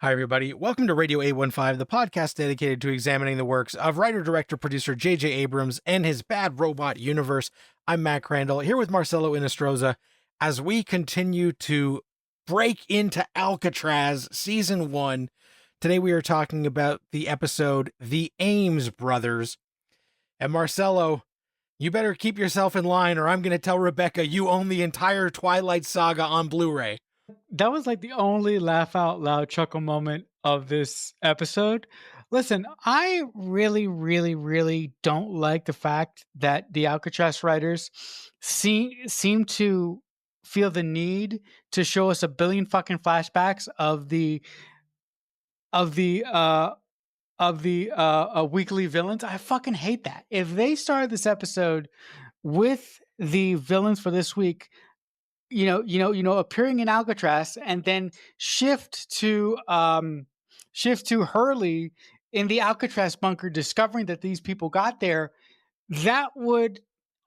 Hi, everybody. Welcome to Radio 815, the podcast dedicated to examining the works of writer, director, producer J.J. Abrams and his Bad Robot universe. I'm Matt Crandall, here with Marcelo Inostroza, as we continue to break into Alcatraz Season 1. Today we are talking about the episode The Ames Brothers. And Marcelo, you better keep yourself in line or I'm going to tell Rebecca you own the entire Twilight Saga on Blu-ray. That was like the only laugh out loud chuckle moment of this episode. Listen, I really don't like the fact that the Alcatraz writers seem to feel the need to show us a billion fucking flashbacks of the uh weekly villains. I fucking hate that. If they started this episode with the villains for this week, appearing in Alcatraz and then shift to Hurley in the Alcatraz bunker, discovering that these people got there, that would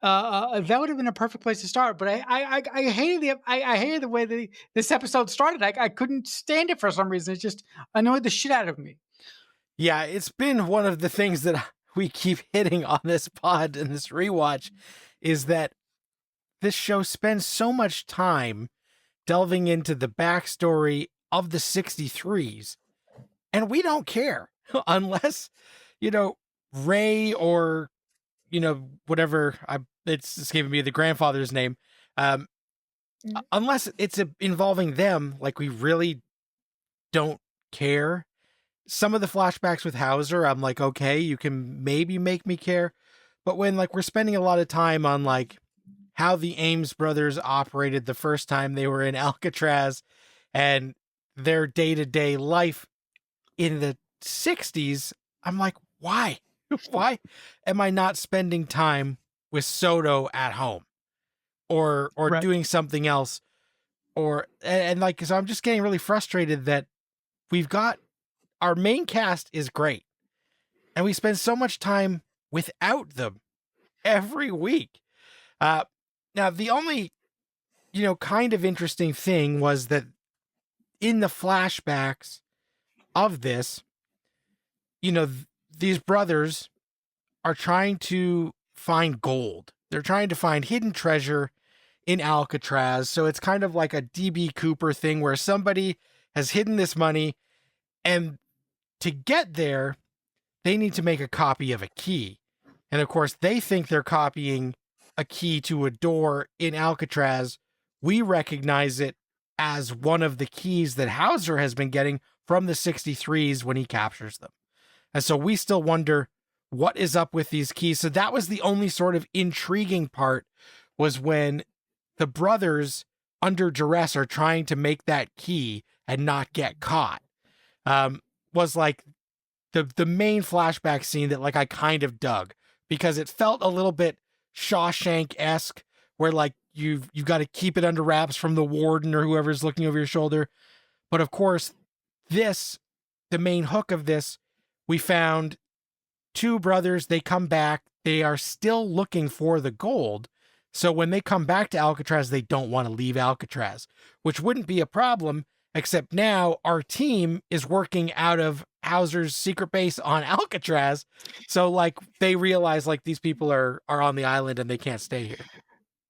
have been a perfect place to start. But I hated the way this episode started. I couldn't stand it for some reason. It just annoyed the shit out of me. Yeah, it's been one of the things that we keep hitting on this pod and this rewatch is that this show spends so much time delving into the backstory of the 63s, and we don't care unless, Ray or, whatever, it's escaping me the grandfather's name, unless it's involving them, like we really don't care. Some of the flashbacks with Hauser, I'm like, okay, you can maybe make me care. But when like we're spending a lot of time on like how the Ames brothers operated the first time they were in Alcatraz and their day-to-day life in the 60s, I'm like, why? Why am I not spending time with Soto at home or Right. doing something else? And like, so I'm just getting really frustrated that we've got our main cast is great and we spend so much time without them every week. Now, the only, kind of interesting thing was that in the flashbacks of this, these brothers are trying to find gold. They're trying to find hidden treasure in Alcatraz. So it's kind of like a D.B. Cooper thing where somebody has hidden this money, and to get there, they need to make a copy of a key. And of course, they think they're copying a key to a door in Alcatraz. We recognize it as one of the keys that Hauser has been getting from the 63s when he captures them. And so we still wonder what is up with these keys. So that was the only sort of intriguing part, was when the brothers under duress are trying to make that key and not get caught. Was like the main flashback scene that like I kind of dug, because it felt a little bit Shawshank-esque, where like you've got to keep it under wraps from the warden or whoever's looking over your shoulder. But of course, the main hook of this, we found two brothers, they come back, they are still looking for the gold. So when they come back to Alcatraz, they don't want to leave Alcatraz, which wouldn't be a problem, except now our team is working out of Hauser's secret base on Alcatraz. So like they realize like these people are on the island and they can't stay here.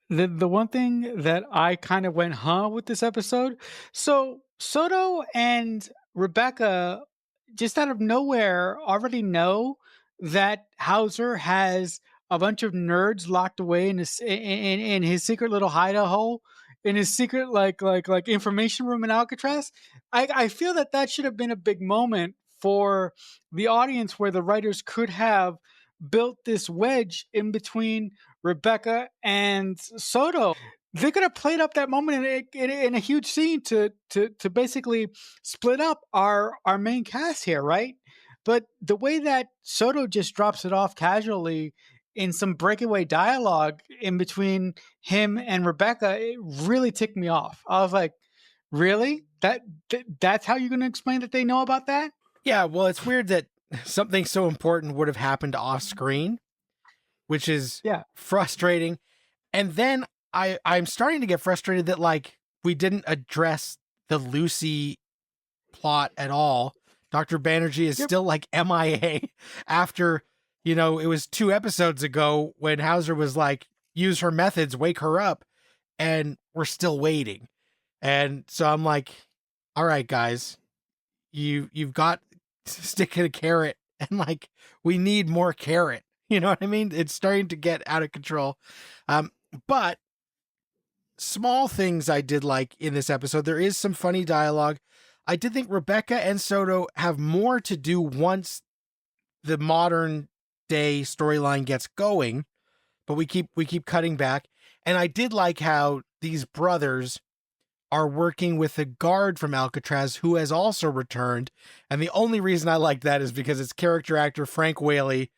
The one thing that I kind of went with this episode, so Soto and Rebecca just out of nowhere already know that Hauser has a bunch of nerds locked away in his secret little hideout hole, in his secret like information room in Alcatraz. I feel that should have been a big moment for the audience, where the writers could have built this wedge in between Rebecca and Soto. They could have played up that moment in a huge scene to basically split up our main cast here, right? But the way that Soto just drops it off casually in some breakaway dialogue in between him and Rebecca, it really ticked me off. I was like, really? That's how you're going to explain that they know about that? Yeah, well, it's weird that something so important would have happened off screen, which is frustrating. And then I'm starting to get frustrated that like we didn't address the Lucy plot at all. Dr. Banerjee is Yep. still like MIA after, you know, it was 2 episodes ago when Hauser was like, use her methods, wake her up, and we're still waiting. And so I'm like, all right, guys, you've got stick in a carrot, and like we need more carrot. You know what I mean? It's starting to get out of control. But small things I did like in this episode. There is some funny dialogue. I did think Rebecca and Soto have more to do once the modern day storyline gets going, but we keep cutting back. And I did like how these brothers are working with a guard from Alcatraz who has also returned. And the only reason I like that is because it's character actor Frank Whaley,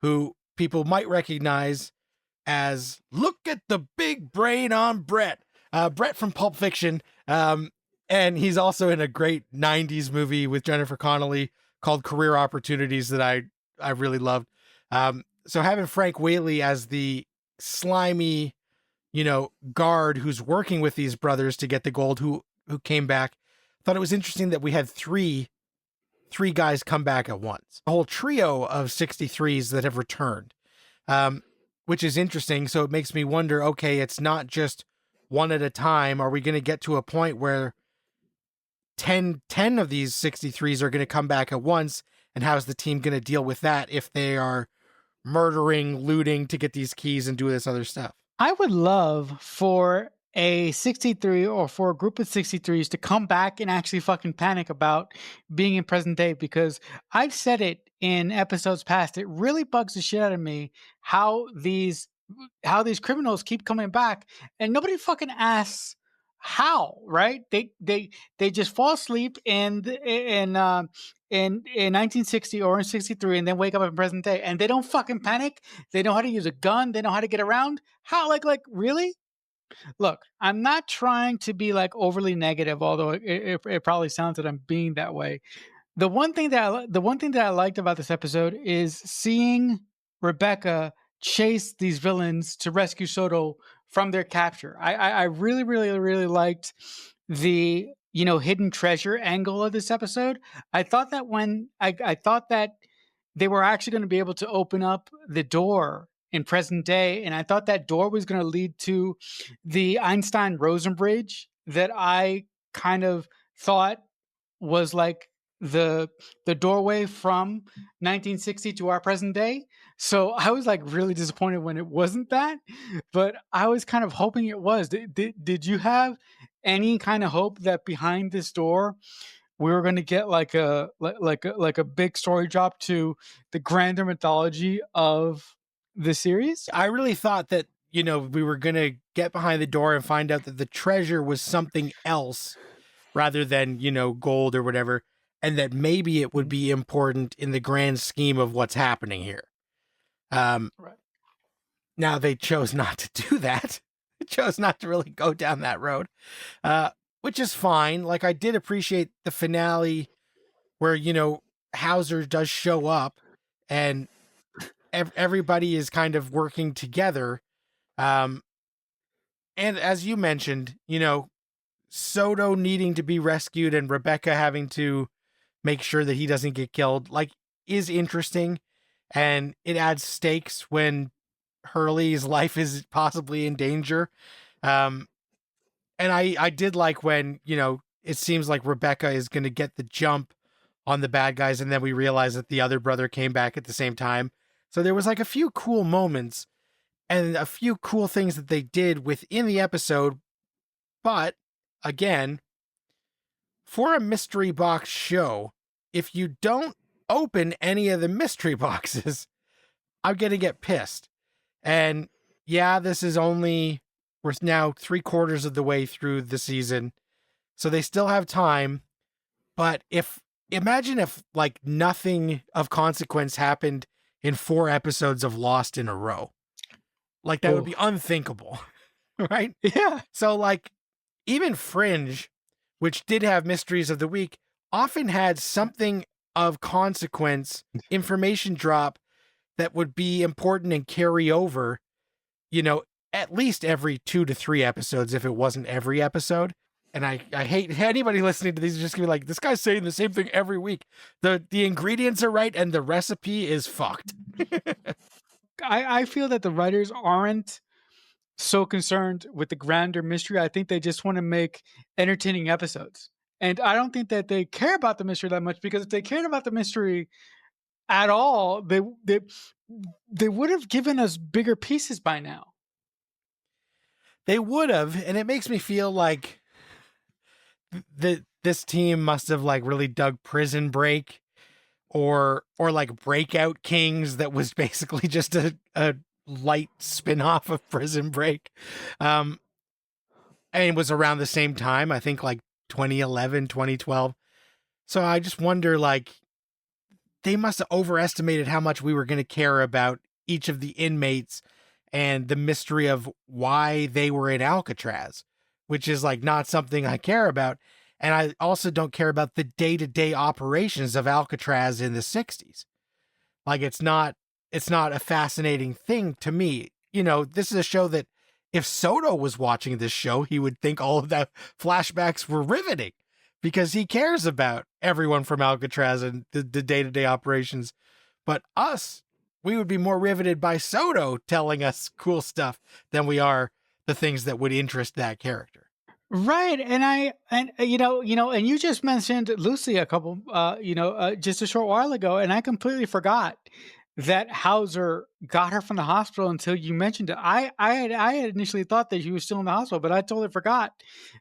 who people might recognize as look at the big brain on Brett. Brett from Pulp Fiction. And he's also in a great 90s movie with Jennifer Connelly called Career Opportunities that I really loved. So having Frank Whaley as the slimy, you know, guard who's working with these brothers to get the gold who came back. Thought it was interesting that we had three guys come back at once. A whole trio of 63s that have returned. Which is interesting. So it makes me wonder, okay, it's not just one at a time. Are we going to get to a point where 10 of these 63s are going to come back at once? And how's the team going to deal with that if they are murdering, looting to get these keys and do this other stuff? I would love for a 63 or for a group of 63s to come back and actually fucking panic about being in present day, because I've said it in episodes past. It really bugs the shit out of me how these criminals keep coming back and nobody fucking asks how, right? They just fall asleep in 1960 or in 63 and then wake up in present day and they don't fucking panic. They know how to use a gun. They know how to get around. How, like really? Look, I'm not trying to be like overly negative, although it probably sounds that I'm being that way. The one thing that I liked about this episode is seeing Rebecca chase these villains to rescue Soto from their capture. I really, really, really liked the, you know, hidden treasure angle of this episode. I thought that I thought that they were actually going to be able to open up the door in present day, and I thought that door was going to lead to the Einstein Rosen bridge that I kind of thought was like the doorway from 1960 to our present day. So I was like really disappointed when it wasn't that, but I was kind of hoping it was. Did you have any kind of hope that behind this door we were going to get like a big story drop to the grander mythology of the series? I really thought that, you know, we were going to get behind the door and find out that the treasure was something else rather than, you know, gold or whatever, and that maybe it would be important in the grand scheme of what's happening here. Right. Now they chose not to do that. They chose not to really go down that road, which is fine. Like, I did appreciate the finale where, you know, Hauser does show up and everybody is kind of working together. And as you mentioned, you know, Soto needing to be rescued and Rebecca having to make sure that he doesn't get killed, like, is interesting. And it adds stakes when Hurley's life is possibly in danger. And I did like when, you know, it seems like Rebecca is going to get the jump on the bad guys. And then we realize that the other brother came back at the same time. So there was like a few cool moments and a few cool things that they did within the episode. But again, for a mystery box show, if you don't open any of the mystery boxes, I'm going to get pissed. And yeah, this is only, we're now 3/4 of the way through the season, so they still have time. But imagine if like nothing of consequence happened in 4 episodes of Lost in a row. Like, that would be unthinkable, right? Yeah. So like, even Fringe, which did have mysteries of the week, often had something of consequence, information drop that would be important and carry over, you know, at least every 2 to 3 episodes, if it wasn't every episode. and I hate anybody listening to these is just gonna be like, this guy's saying the same thing every week. The ingredients are right and the recipe is fucked. I feel that the writers aren't so concerned with the grander mystery. I think they just want to make entertaining episodes. And I don't think that they care about the mystery that much, because if they cared about the mystery at all, they would have given us bigger pieces by now. They would have, and it makes me feel like this team must have like really dug Prison Break or like Breakout Kings, that was basically just a light spin-off of Prison Break. And it was around the same time, I think like 2011, 2012. So I just wonder, like, they must have overestimated how much we were going to care about each of the inmates and the mystery of why they were in Alcatraz, which is like not something I care about. And I also don't care about the day-to-day operations of Alcatraz in the 60s. Like, it's not a fascinating thing to me. You know, this is a show that if Soto was watching this show, he would think all of that flashbacks were riveting because he cares about everyone from Alcatraz and the day-to-day operations. But us, we would be more riveted by Soto telling us cool stuff than we are the things that would interest that character. Right, and you just mentioned Lucy a couple, just a short while ago, and I completely forgot that Hauser got her from the hospital until you mentioned it. I had initially thought that she was still in the hospital, but I totally forgot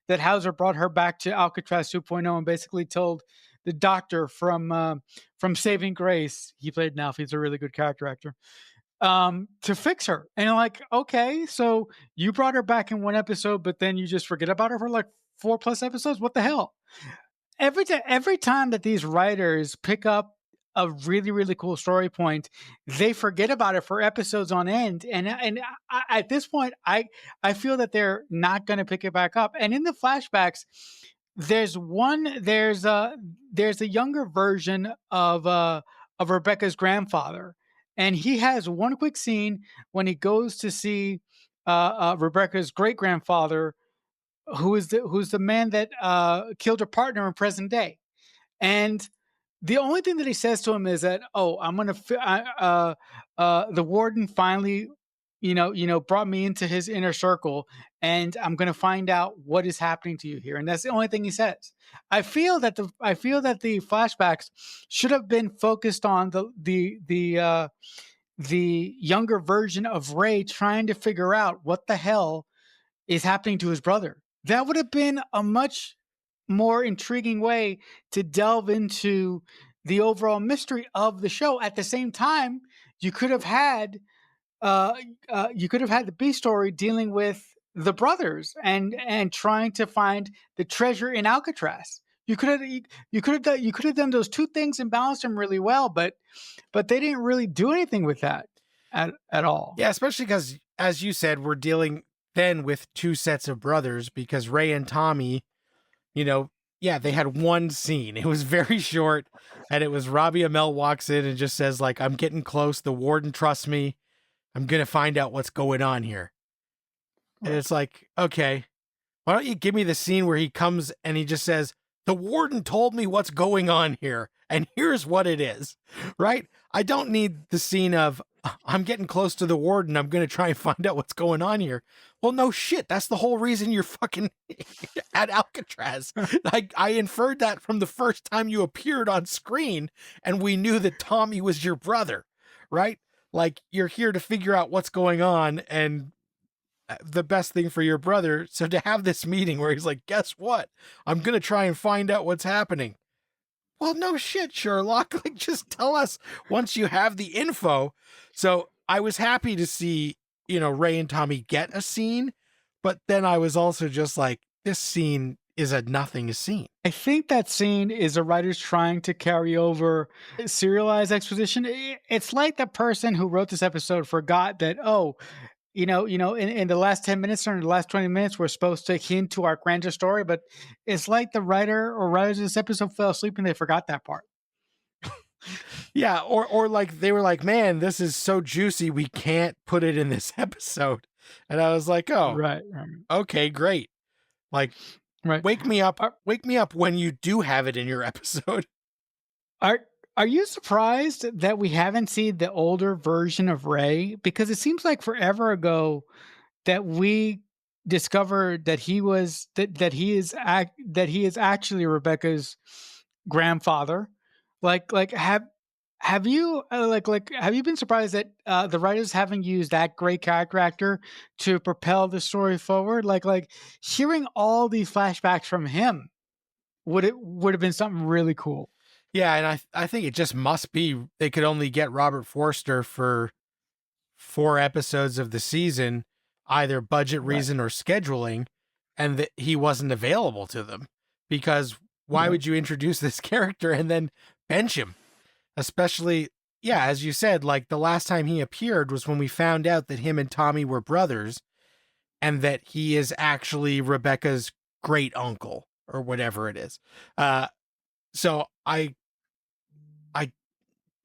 that Hauser brought her back to Alcatraz 2.0 and basically told the doctor from Saving Grace, he played Nalf. He's a really good character actor, to fix her. And I'm like, okay, so you brought her back in one episode, but then you just forget about her for like 4+ episodes. What the hell? Every time that these writers pick up a really really cool story point, they forget about it for episodes on end. At this point, I feel that they're not going to pick it back up. And in the flashbacks, there's a younger version of Rebecca's grandfather, and he has one quick scene when he goes to see Rebecca's great grandfather, who's the man that killed her partner in present day. And the only thing that he says to him is that, "Oh, I'm gonna." The warden finally, brought me into his inner circle, and I'm gonna find out what is happening to you here. And that's the only thing he says. I feel that the flashbacks should have been focused on the younger version of Ray trying to figure out what the hell is happening to his brother. That would have been a much more intriguing way to delve into the overall mystery of the show. At the same time, you could have had uh, the B story dealing with the brothers and trying to find the treasure in Alcatraz. You could have done those two things and balanced them really well, but they didn't really do anything with that at all. Yeah, especially because, as you said, we're dealing then with two sets of brothers because Ray and Tommy, you know, yeah, they had one scene. It was very short, and it was Robbie Amell walks in and just says, like, I'm getting close. The warden trusts me. I'm going to find out what's going on here. And Right. it's like, okay, why don't you give me the scene where he comes and he just says, the warden told me what's going on here, and here's what it is, right? I don't need the scene of, I'm getting close to the warden. I'm going to try and find out what's going on here. Well, no shit. That's the whole reason you're fucking at Alcatraz. I inferred that from the first time you appeared on screen, and we knew that Tommy was your brother, right? Like, you're here to figure out what's going on and the best thing for your brother. So to have this meeting where he's like, guess what? I'm going to try and find out what's happening. Well, no shit, Sherlock. Like, just tell us once you have the info. So I was happy to see, Ray and Tommy get a scene, but then I was also just like, this scene is a nothing scene. I think that scene is the writers trying to carry over serialized exposition. It's like the person who wrote this episode forgot that, oh, in the last 10 minutes or in the last 20 minutes, we're supposed to hint to our grander story, but it's like the writer or writers of this episode fell asleep and they forgot that part. Yeah, or like they were like, man, this is so juicy, we can't put it in this episode. And I was like, oh, Right. okay, great. Like, right. Wake me up. Are Wake me up when you do have it in your episode. are are you surprised that we haven't seen the older version of Ray? Because it seems like forever ago that we discovered that that he is actually Rebecca's grandfather. Like have you have you been surprised that the writers haven't used that great character actor to propel the story forward? Like hearing all these flashbacks from him would have been something really cool. Yeah, and I think it just must be they could only get Robert Forster for 4 episodes of the season, either budget Right. reason or scheduling, and that he wasn't available to them. Because why Right. would you introduce this character and then bench him? Especially, yeah, as you said, like the last time he appeared was when we found out that him and Tommy were brothers and that he is actually Rebecca's great uncle or whatever it is. Uh, so I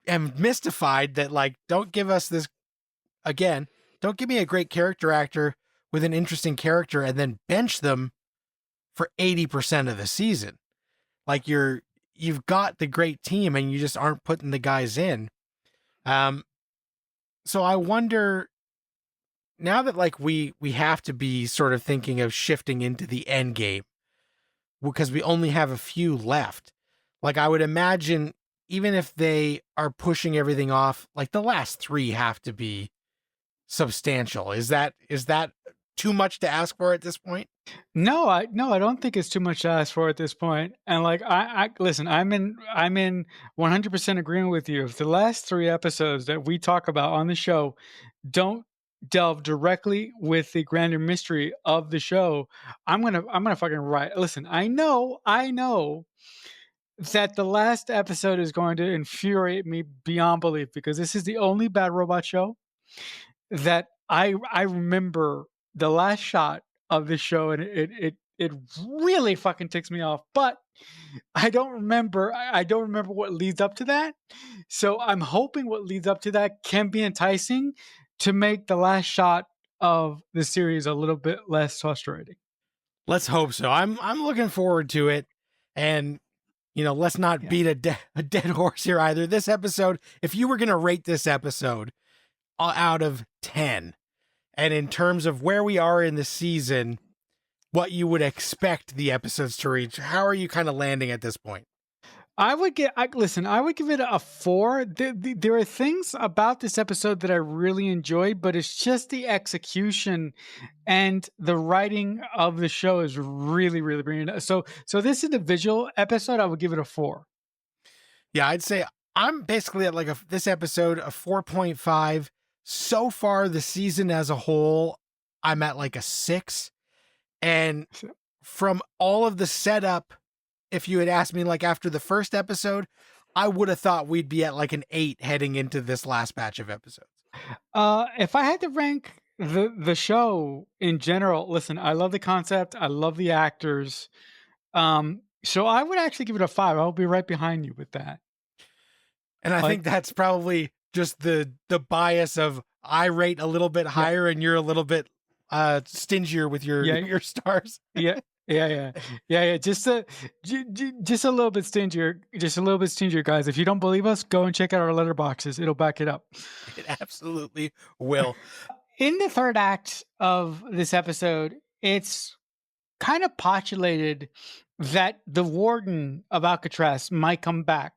am mystified that like don't give us this again, don't give me a great character actor with an interesting character and then bench them for 80% of the season. Like you've got the great team and you just aren't putting the guys in. Um so I wonder now that like we have to be sort of thinking of shifting into the end game because we only have a few left. Like I would imagine even if they are pushing everything off, like the last 3 have to be substantial. Is that too much to ask for at this point? No, I don't think it's too much to ask for at this point. And like I listen, I'm in 100% agreement with you. If the last 3 episodes that we talk about on the show don't delve directly with the grander mystery of the show, I'm gonna fucking write. Listen, I know that the last episode is going to infuriate me beyond belief because this is the only Bad Robot show that I remember the last shot of the show, and it really fucking ticks me off. But I don't remember what leads up to that. So I'm hoping what leads up to that can be enticing to make the last shot of the series a little bit less frustrating. Let's hope so. I'm looking forward to it. And let's not Yeah. beat a dead horse here either. This episode, if you were going to rate this episode out of 10, and in terms of where we are in the season, what you would expect the episodes to reach, how are you kind of landing at this point? Listen, I would give it a 4. There are things about this episode that I really enjoyed, but it's just the execution and the writing of the show is really, really brilliant. So this individual episode, I would give it a 4. Yeah, I'd say I'm basically at like this episode a 4.5. So far the season as a whole, I'm at like a 6. And So, from all of the setup, if you had asked me like after the first episode, I would have thought we'd be at like an 8 heading into this last batch of episodes. if I had to rank the show in general, listen, I love the concept, I love the actors. So I would actually give it a 5. I'll be right behind you with that. And I Like, think that's probably just the bias of I rate a little bit yeah, higher and you're a little bit stingier with your yeah, your stars. yeah. Yeah. Just a little bit stingier, guys. If you don't believe us, go and check out our letterboxes. It'll back it up. It absolutely will. In the third act of this episode, it's kind of postulated that the warden of Alcatraz might come back.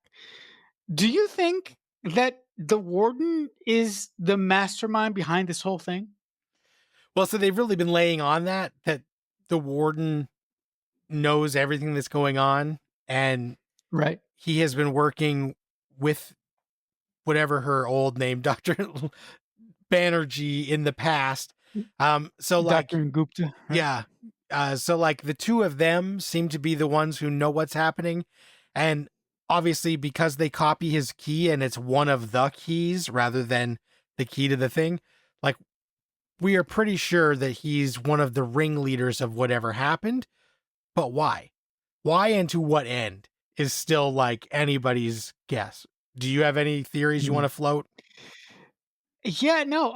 Do you think that the warden is the mastermind behind this whole thing? Well, so they've really been laying on that the warden knows everything that's going on and Right. he has been working with whatever her old name, Dr. Banerjee in the past. So like Dr. Gupta, right? yeah. So like the two of them seem to be the ones who know what's happening. And obviously because they copy his key and it's one of the keys rather than the key to the thing, like we are pretty sure that he's one of the ringleaders of whatever happened. But why? Why and to what end is still like anybody's guess. Do you have any theories you want Mhm. to float? Yeah, no,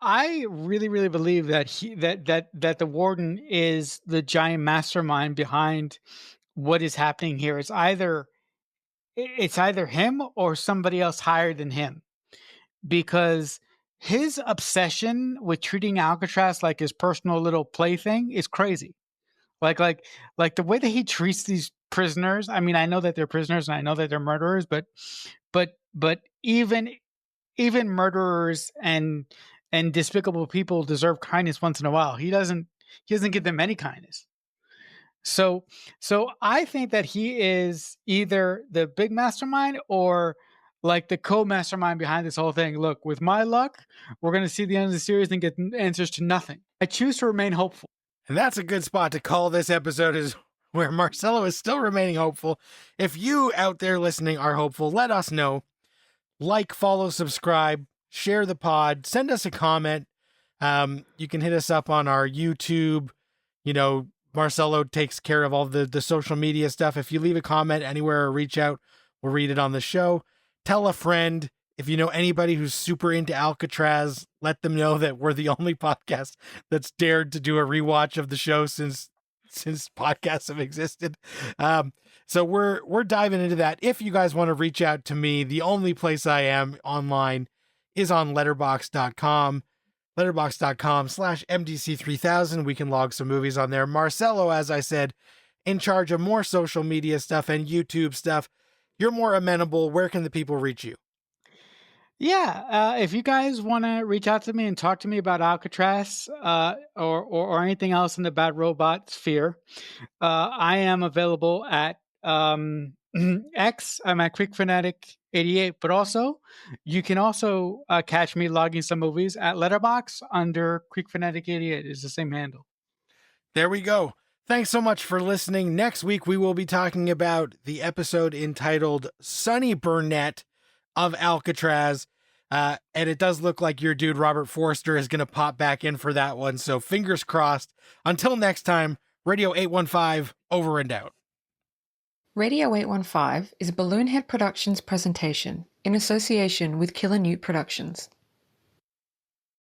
I really, really believe that that the warden is the giant mastermind behind what is happening here. It's either him or somebody else higher than him, because his obsession with treating Alcatraz like his personal little plaything is crazy. Like like like the way that he treats these prisoners. I mean, I know that they're prisoners and I know that they're murderers, but even murderers and despicable people deserve kindness once in a while. He doesn't give them any kindness. So so I think that he is either the big mastermind or like the co-mastermind behind this whole thing. Look, with my luck, we're going to see the end of the series and get answers to nothing. I choose to remain hopeful. And that's a good spot to call this episode, is where Marcelo is still remaining hopeful. If you out there listening are hopeful, let us know. Like, follow, subscribe, share the pod, send us a comment. You can hit us up on our YouTube. You know, Marcelo takes care of all the social media stuff. If you leave a comment anywhere or reach out, we'll read it on the show. Tell a friend. If you know anybody who's super into Alcatraz, let them know that we're the only podcast that's dared to do a rewatch of the show since podcasts have existed. So we're diving into that. If you guys want to reach out to me, the only place I am online is on letterboxd.com. Letterboxd.com/MDC3000. We can log some movies on there. Marcelo, as I said, in charge of more social media stuff and YouTube stuff. You're more amenable. Where can the people reach you? Yeah, if you guys want to reach out to me and talk to me about Alcatraz or anything else in the Bad Robot sphere, I am available at X. I'm at QuickFanatic88, but also you can also catch me logging some movies at Letterbox under QuickFanatic88. Is the same handle. There we go. Thanks so much for listening. Next week, we will be talking about the episode entitled Sonny Burnett of Alcatraz. And it does look like your dude, Robert Forster, is going to pop back in for that one. So fingers crossed. Until next time, Radio 815, over and out. Radio 815 is a Balloonhead Productions presentation in association with Killer Newt Productions.